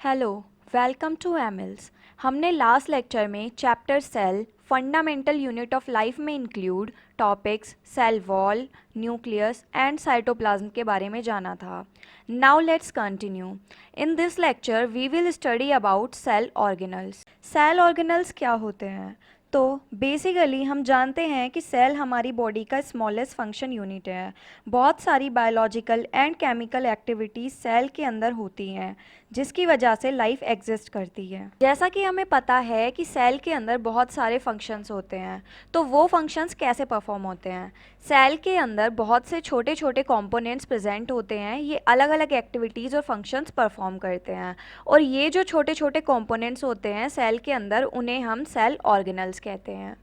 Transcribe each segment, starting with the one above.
Hello, welcome to Emils. हमने last lecture में chapter cell fundamental unit of life में include topics cell wall, nucleus and cytoplasm के बारे में जाना था। Now let's continue. In this lecture we will study about cell organelles. Cell organelles क्या होते हैं? तो बेसिकली हम जानते हैं कि सेल हमारी बॉडी का स्मॉलेस्ट फंक्शन यूनिट है। बहुत सारी biological and chemical activities cell के अंदर होती हैं जिसकी वजह से लाइफ एग्जिस्ट करती है। जैसा कि हमें पता है कि सेल के अंदर बहुत सारे फंक्शंस होते हैं, तो वो फंक्शंस कैसे परफॉर्म होते हैं? सेल के अंदर बहुत से छोटे छोटे कंपोनेंट्स प्रेजेंट होते हैं, ये अलग अलग एक्टिविटीज़ और फंक्शंस परफॉर्म करते हैं। और ये जो छोटे छोटे कंपोनेंट्स होते हैं सेल के अंदर, उन्हें हम सेल ऑर्गेनल्स कहते हैं।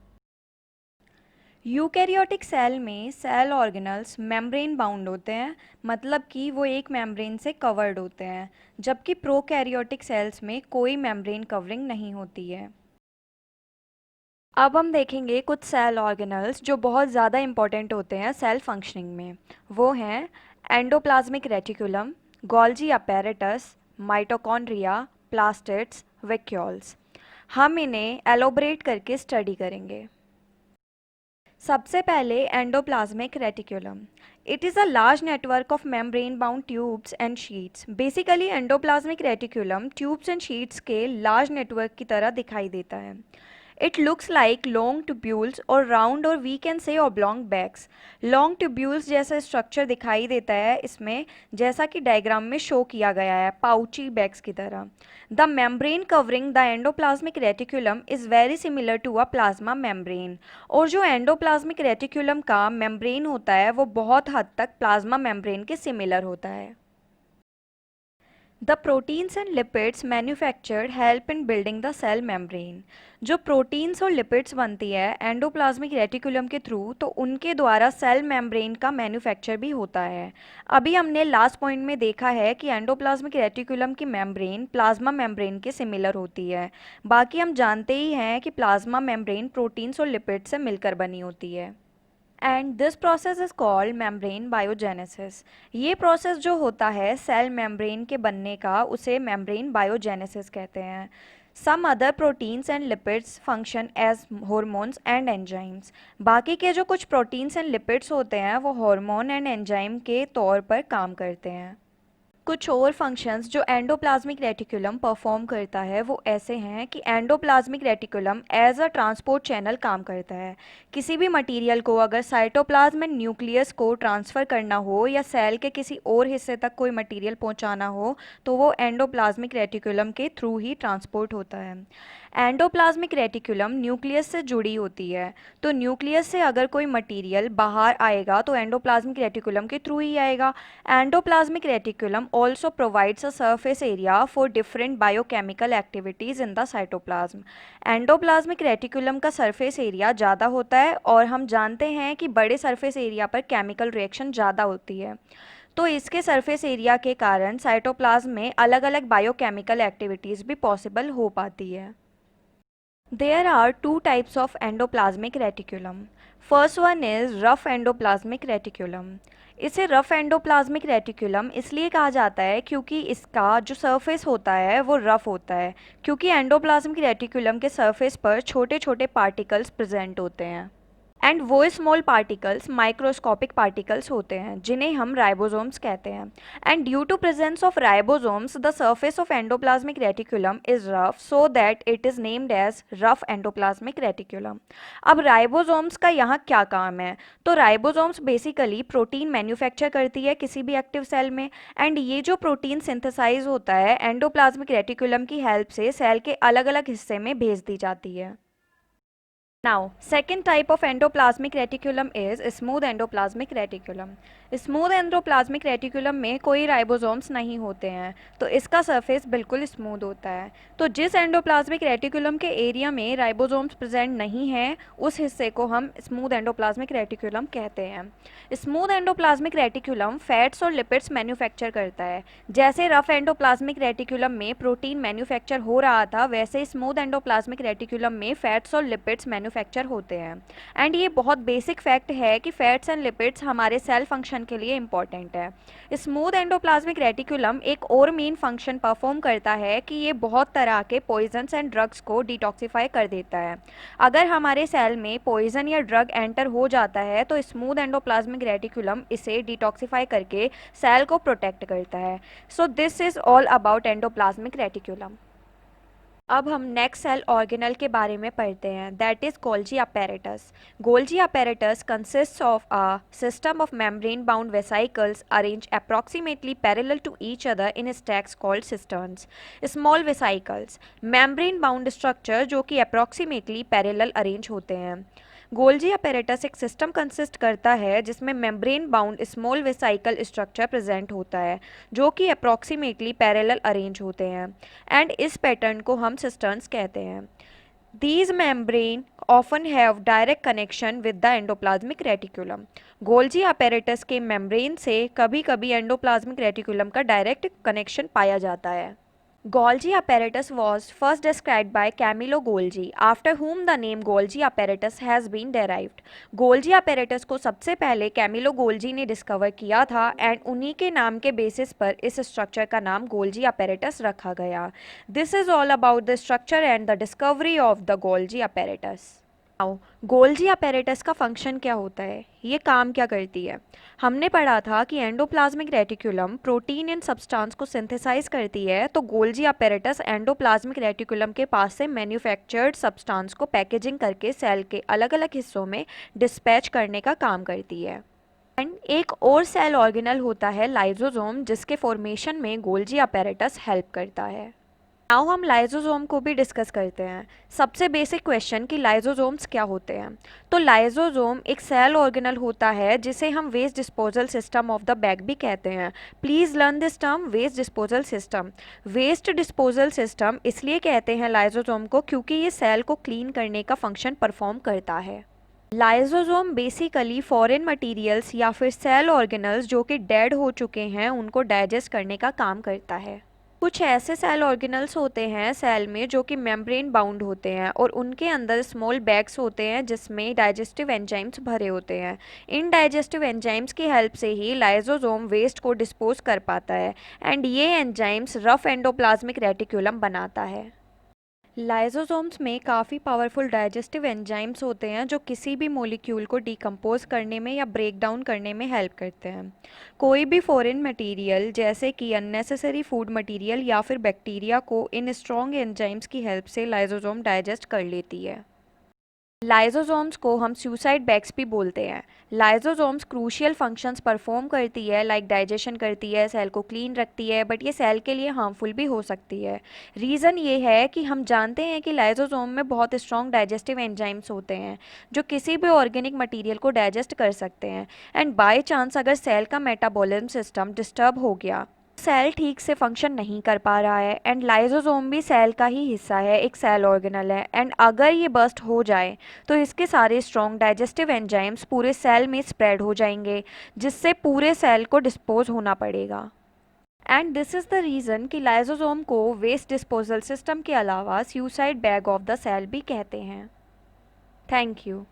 यूकैरियोटिक सेल में सेल ऑर्गेनल्स मेम्ब्रेन बाउंड होते हैं, मतलब कि वो एक मेम्ब्रेन से कवर्ड होते हैं, जबकि प्रोकैरियोटिक सेल्स में कोई मेम्ब्रेन कवरिंग नहीं होती है। अब हम देखेंगे कुछ सेल ऑर्गेनल्स जो बहुत ज़्यादा इंपॉर्टेंट होते हैं सेल फंक्शनिंग में। वो हैं endoplasmic reticulum, Golgi apparatus, mitochondria, plastids, vacuoles. हम इन्हें एलोबरेट करके स्टडी करेंगे। सबसे पहले endoplasmic reticulum. It is a large network of membrane bound tubes and sheets. Basically endoplasmic reticulum tubes and sheets के लार्ज नेटवर्क की तरह दिखाई देता है। It looks like long tubules or round or we can say oblong bags. Long tubules जैसा structure दिखाई देता है इसमें, जैसा कि डायग्राम में शो किया गया है, पाउची बैग्स की तरह। The membrane covering the endoplasmic reticulum is very similar to a plasma membrane. और जो एंडोप्लाज्मिक रेटिकुलम का मेम्ब्रेन होता है वो बहुत हद तक प्लाज्मा मेम्ब्रेन के सिमिलर होता है। The proteins and lipids manufactured help in building the cell membrane. जो प्रोटीन्स और लिपिड्स बनती है एंडोप्लाज्मिक रेटिकुलम के थ्रू, तो उनके द्वारा सेल मेम्ब्रेन का मैन्युफैक्चर भी होता है। अभी हमने लास्ट पॉइंट में देखा है कि एंडोप्लाज्मिक रेटिकुलम की मेम्ब्रेन प्लाज्मा मेम्ब्रेन के सिमिलर होती है। बाकी हम जानते ही हैं कि प्लाज्मा मेम्ब्रेन प्रोटीन्स और लिपिड्स से मिलकर बनी होती है। And this process is called membrane biogenesis. ये प्रोसेस जो होता है सेल मेम्ब्रेन के बनने का, उसे मेम्ब्रेन बायोजेनेसिस कहते हैं। Some other proteins and lipids function as hormones and enzymes. बाकी के जो कुछ प्रोटीन्स एंड लिपिड्स होते हैं वो हार्मोन एंड एंजाइम के तौर पर काम करते हैं। कुछ और फंक्शंस जो एंडोप्लाज्मिक रेटिकुलम परफॉर्म करता है वो ऐसे हैं कि endoplasmic reticulum as a transport channel काम करता है। किसी भी मटेरियल को अगर साइटोप्लाज्म एंड न्यूक्लियस को ट्रांसफ़र करना हो या सेल के किसी और हिस्से तक कोई मटेरियल पहुंचाना हो, तो वो एंडोप्लाज्मिक रेटिकुलम के थ्रू ही ट्रांसपोर्ट होता है। एंडोप्लाज्मिक रेटिकुलम न्यूक्लियस से जुड़ी होती है, तो न्यूक्लियस से अगर कोई मटेरियल बाहर आएगा तो एंडोप्लाज्मिक रेटिकुलम के थ्रू ही आएगा। Endoplasmic reticulum also provides a surface area for different biochemical activities in the cytoplasm. Endoplasmic reticulum का सरफेस एरिया ज़्यादा होता है और हम जानते हैं कि बड़े सरफेस एरिया पर केमिकल रिएक्शन ज़्यादा होती है, तो इसके सरफेस एरिया के कारण साइटोप्लाज्म में अलग अलग बायोकेमिकल एक्टिविटीज़ भी पॉसिबल हो पाती है। There are two types of endoplasmic reticulum. First one is rough endoplasmic reticulum. इसे रफ एंडोप्लाज्मिक रेटिकुलम इसलिए कहा जाता है क्योंकि इसका जो सरफेस होता है वो रफ होता है, क्योंकि एंडोप्लाज्मिक रेटिकुलम के सरफेस पर छोटे छोटे पार्टिकल्स प्रेजेंट होते हैं। एंड वो स्मॉल पार्टिकल्स माइक्रोस्कोपिक पार्टिकल्स होते हैं जिन्हें हम राइबोसोम्स कहते हैं। And due to presence of ribosomes the surface of endoplasmic reticulum is rough, so that it is named as rough endoplasmic reticulum. अब राइबोसोम्स का यहाँ क्या काम है? तो राइबोसोम्स बेसिकली प्रोटीन मैन्युफैक्चर करती है किसी भी एक्टिव सेल में, एंड ये जो प्रोटीन सिंथेसाइज होता है एंडोप्लाज्मिक रेटिकुलम की हेल्प से सेल के अलग अलग हिस्से में भेज दी जाती है। Now, second type of endoplasmic reticulum is smooth endoplasmic reticulum. Smooth endoplasmic reticulum में कोई राइबोसोम्स नहीं होते हैं, तो इसका सरफेस बिल्कुल स्मूथ होता है। तो जिस एंडोप्लाज्मिक रेटिकुलम के एरिया में राइबोसोम्स प्रेजेंट नहीं हैं, उस हिस्से को हम स्मूथ एंडोप्लाज्मिक रेटिकुलम कहते हैं। स्मूथ एंडोप्लाज्मिक रेटिकुलम फैट्स और लिपिड्स मैन्युफैक्चर करता है। जैसे रफ एंडोप्लाज्मिक रेटिकुलम में प्रोटीन मैन्युफैक्चर हो रहा था, वैसे स्मूथ एंडोप्लाज्मिक रेटिकुलम में फैट्स और लिपिड्स मैन्युफैक्चर मैन्युफैक्चर होते हैं। एंड ये बहुत बेसिक फैक्ट है कि फैट्स एंड लिपिड्स हमारे सेल फंक्शन के लिए इंपॉर्टेंट है। स्मूथ एंडोप्लाज्मिक रेटिकुलम एक और मेन फंक्शन परफॉर्म करता है कि ये बहुत तरह के पॉइजन्स एंड ड्रग्स को डिटॉक्सिफाई कर देता है। अगर हमारे सेल में पॉइजन या ड्रग एंटर हो जाता है तो स्मूथ एंडोप्लाज्मिक रेटिकुलम इसे डिटॉक्सिफाई करके सेल को प्रोटेक्ट करता है। So this is all about endoplasmic reticulum. अब हम नेक्स्ट सेल ऑर्गेनल के बारे में पढ़ते हैं, that is Golgi apparatus. Golgi apparatus consists of a system of membrane-bound vesicles arranged approximately parallel to each other in stacks called cisterns. Small vesicles, membrane-bound structure जो कि approximately parallel arrange होते हैं। Golgi apparatus एक system consist करता है जिसमें membrane bound small vesicle structure present होता है जो कि अप्रॉक्सीमेटली पैरेलल अरेंज होते हैं एंड इस पैटर्न को हम सिस्टर्न्स कहते हैं। These membrane often have direct connection with the endoplasmic reticulum. Golgi apparatus के मेम्ब्रेन से कभी कभी एंडोप्लाज्मिक रेटिकुलम का डायरेक्ट कनेक्शन पाया जाता है। Golgi apparatus was first described by Camillo Golgi, after whom the name Golgi apparatus has been derived. Golgi apparatus को सबसे पहले कैमिलो गोल्जी ने डिस्कवर किया था एंड उन्हीं के नाम के बेसिस पर इस स्ट्रक्चर का नाम गोल्जी apparatus रखा गया। This is all about the structure and the discovery of the Golgi apparatus. Now Golgi apparatus का फंक्शन क्या होता है, ये काम क्या करती है। हमने पढ़ा था कि एंडोप्लाज्मिक रेटिकुलम प्रोटीन इन सब्सटेंस को सिंथेसाइज करती है, तो गोल्जी apparatus एंडोप्लाज्मिक रेटिकुलम के पास से मैन्युफैक्चर्ड सब्सटेंस को पैकेजिंग करके सेल के अलग अलग हिस्सों में डिस्पैच करने का काम करती है। एंड एक और सेल ऑर्गेनल होता है लाइजोसोम, जिसके फॉर्मेशन में गोल्जी apparatus हेल्प करता है। नाउ हम लाइजोसोम को भी डिस्कस करते हैं। सबसे बेसिक क्वेश्चन कि लाइजोसोम्स क्या होते हैं। तो लाइजोसोम एक सेल ऑर्गेनल होता है जिसे हम waste disposal system of the bag भी कहते हैं। Please learn this term, waste disposal system. Waste disposal system इसलिए कहते हैं लाइजोसोम को क्योंकि ये सेल को क्लीन करने का फंक्शन परफॉर्म करता है। लाइजोसोम बेसिकली फॉरेन मटेरियल्स या फिर सेल ऑर्गेनल्स जो कि डेड हो चुके हैं उनको डाइजेस्ट करने का काम करता है। कुछ ऐसे सेल ऑर्गेनल्स होते हैं सेल में जो कि मेम्ब्रेन बाउंड होते हैं और उनके अंदर स्मॉल बैग्स होते हैं जिसमें डाइजेस्टिव एंजाइम्स भरे होते हैं। इन डाइजेस्टिव एंजाइम्स की हेल्प से ही लाइजोसोम वेस्ट को डिस्पोज कर पाता है एंड ये एंजाइम्स रफ एंडोप्लाज्मिक रेटिकुलम बनाता है। लाइजोसोम्स में काफ़ी पावरफुल डाइजेस्टिव एंजाइम्स होते हैं जो किसी भी मॉलिक्यूल को डिकम्पोज करने में या ब्रेक डाउन करने में हेल्प करते हैं। कोई भी फॉरेन मटेरियल जैसे कि अननेसेसरी फूड मटेरियल या फिर बैक्टीरिया को इन स्ट्रॉन्ग एंजाइम्स की हेल्प से लाइजोसोम डाइजेस्ट कर लेती है। लाइजोसोम्स को हम सुसाइड बैग्स भी बोलते हैं। लाइजोसोम्स क्रूशियल फंक्शंस परफॉर्म करती है, लाइक डाइजेशन करती है, सेल को क्लीन रखती है, बट ये सेल के लिए हार्मफुल भी हो सकती है। रीज़न ये है कि हम जानते हैं कि लाइजोसोम में बहुत स्ट्रॉन्ग डाइजेस्टिव एंजाइम्स होते हैं जो किसी भी ऑर्गेनिक मटेरियल को डाइजेस्ट कर सकते हैं एंड बाय चांस अगर सेल का मेटाबॉलिज्म सिस्टम डिस्टर्ब हो गया, सेल ठीक से फंक्शन नहीं कर पा रहा है एंड लाइजोसोम भी सेल का ही हिस्सा है, एक सेल ऑर्गेनल है एंड अगर ये बस्ट हो जाए तो इसके सारे स्ट्रॉन्ग डाइजेस्टिव एंजाइम्स पूरे सेल में स्प्रेड हो जाएंगे जिससे पूरे सेल को डिस्पोज होना पड़ेगा। And this is the reason कि लाइजोसोम को वेस्ट डिस्पोजल सिस्टम के अलावा suicide bag of the cell भी कहते हैं। Thank you.